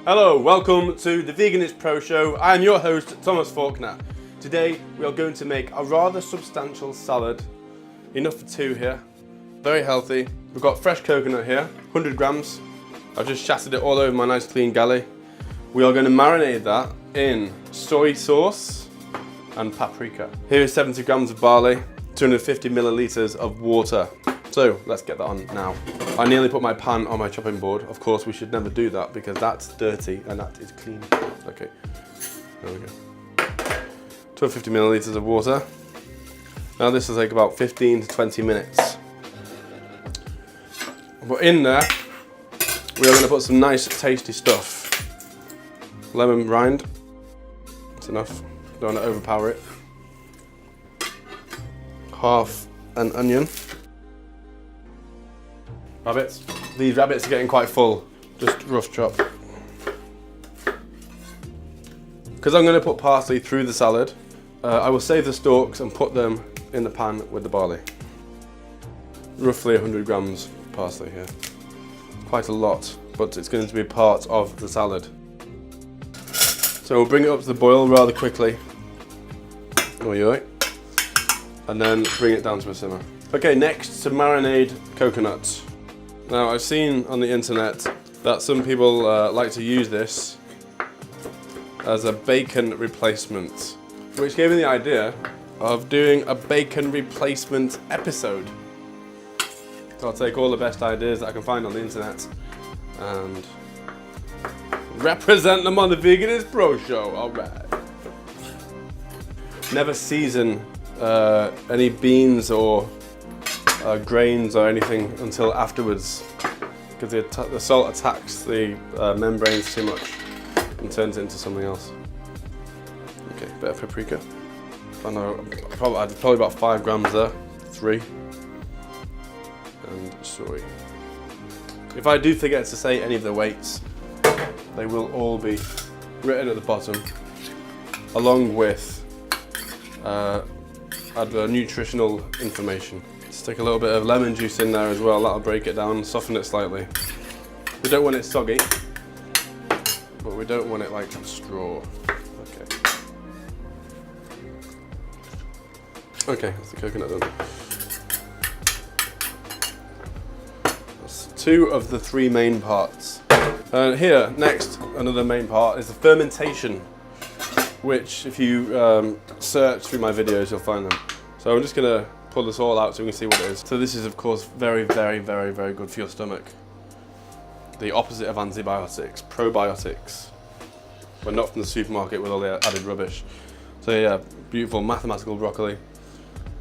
Hello, welcome to the Veganist Pro Show. I'm your host, Thomas Faulkner. Today we are going to make a rather substantial salad, enough for two here, very healthy. We've got fresh coconut here, 100 grams. I've just shattered it all over my nice clean galley. We are going to marinate that in soy sauce and paprika. Here is 70 grams of barley, 250 millilitres of water. So let's get that on now. I nearly put my pan on my chopping board. Of course, we should never do that because that's dirty and that is clean. Okay, there we go. 250 millilitres of water. Now this will take about 15 to 20 minutes. But in there, we are going to put some nice tasty stuff. Lemon rind, that's enough. Don't want to overpower it. Half an onion. Rabbits. These rabbits are getting quite full. Just rough chop. Because I'm going to put parsley through the salad, I will save the stalks and put them in the pan with the barley. Roughly 100 grams parsley here. Quite a lot, but it's going to be part of the salad. So we'll bring it up to the boil rather quickly. And then bring it down to a simmer. Okay, next to marinade coconuts. Now I've seen on the internet that some people like to use this as a bacon replacement, which gave me the idea of doing a bacon replacement episode. So I'll take all the best ideas that I can find on the internet and represent them on the Veganist Pro Show. Alright. Never season any beans or grains or anything until afterwards, because the salt attacks the membranes too much and turns it into something else. Okay, bit of paprika. I know, probably about 5 grams there, 3. And soy. If I do forget to say any of the weights, they will all be written at the bottom, along with the nutritional information. Stick a little bit of lemon juice in there as well, that'll break it down, soften it slightly. We don't want it soggy, but we don't want it like straw. Okay, that's the coconut done. That's 2 of the 3 main parts. And here, next, another main part is the fermentation, which if you search through my videos, you'll find them. So I'm just gonna pull this all out so we can see what it is. So this is of course very, very, very, very good for your stomach. The opposite of antibiotics, probiotics, but not from the supermarket with all the added rubbish. So yeah, beautiful mathematical broccoli,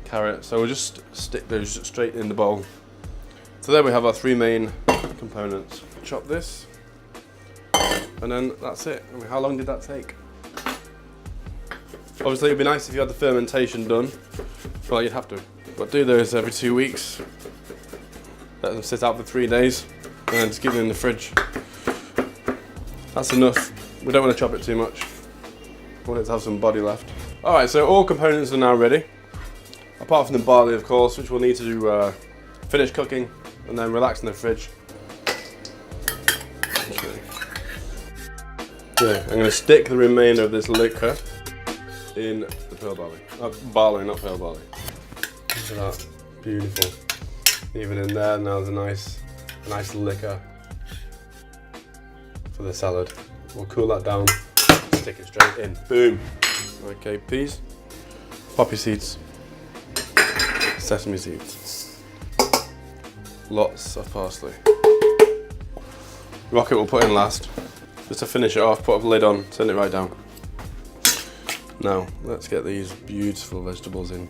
carrot. So we'll just stick those straight in the bowl. So there we have our 3 main components. Chop this, and then that's it. I mean, how long did that take? Obviously it'd be nice if you had the fermentation done. Well, you'd have to. But do those every 2 weeks. Let them sit out for 3 days and then just keep them in the fridge. That's enough. We don't want to chop it too much. We want it to have some body left. Alright, so all components are now ready. Apart from the barley, of course, which we'll need to finish cooking and then relax in the fridge. Okay, I'm going to stick the remainder of this liquor in the pearl barley. Barley, not pearl barley. Look at that, beautiful. Even in there now there's a nice liquor for the salad. We'll cool that down, stick it straight in, boom. Okay, peas, poppy seeds, sesame seeds, lots of parsley. Rocket we'll put in last. Just to finish it off, put a lid on, turn it right down. Now, let's get these beautiful vegetables in.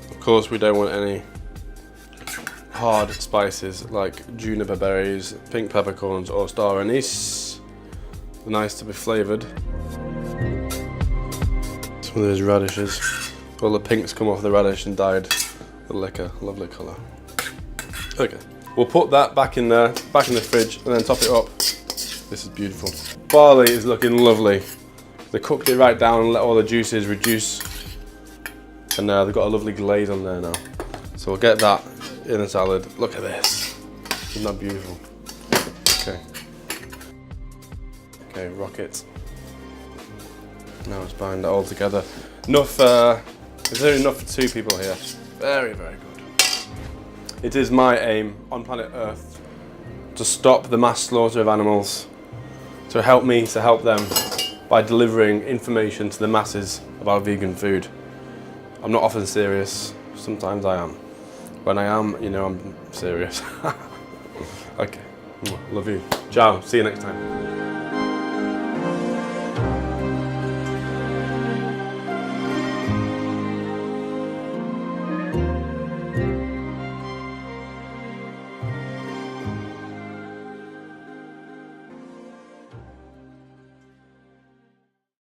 Of course, we don't want any hard spices like juniper berries, pink peppercorns or star anise. They're nice to be flavoured. Some of those radishes. All the pinks come off the radish and dyed the liquor. Lovely colour. Okay, we'll put that back in there, back in the fridge, and then top it up. This is beautiful. Barley is looking lovely. They cooked it right down and let all the juices reduce. And they've got a lovely glaze on there now. So we'll get that in the salad. Look at this. Isn't that beautiful? Okay. Okay, rocket. Now let's bind it all together. Enough, is there enough for 2 people here? Very, very good. It is my aim on planet Earth to stop the mass slaughter of animals, to help me to help them by delivering information to the masses about vegan food. I'm not often serious, sometimes I am. When I am, you know, I'm serious. Okay, love you. Ciao, see you next time.